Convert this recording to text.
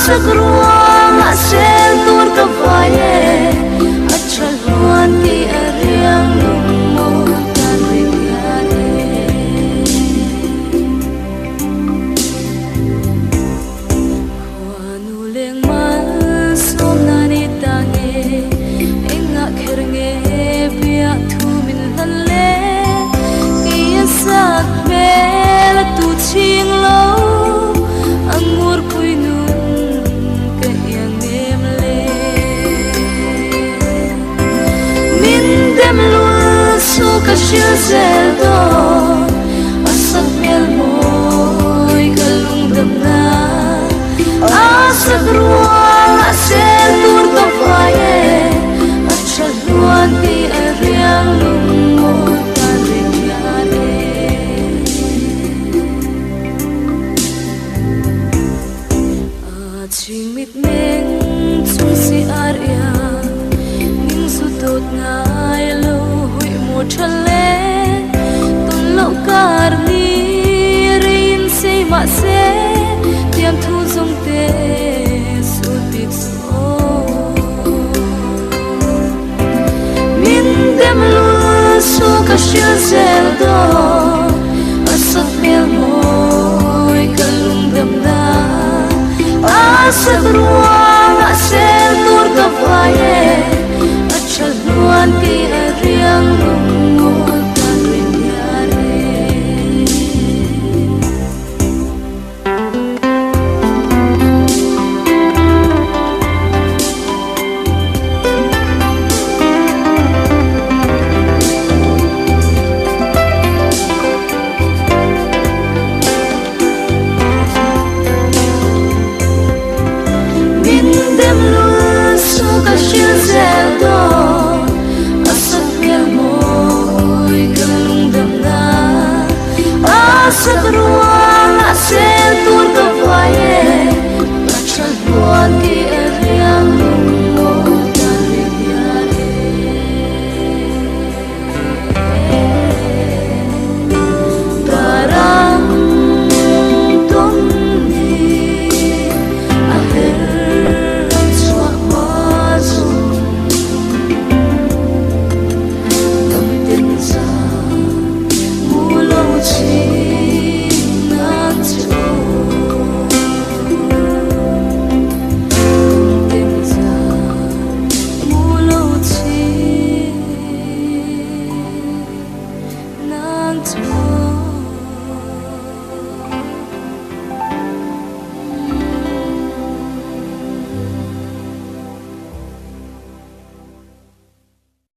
sakruang asel tur ka vaye achaluan ti ariang mo tan rigane kwanuleng mal somnani tange enga kherenge pia thumin hanle kia sak mel tu ching lo angur puinun ka yang emle min dem lu su ka shil sel do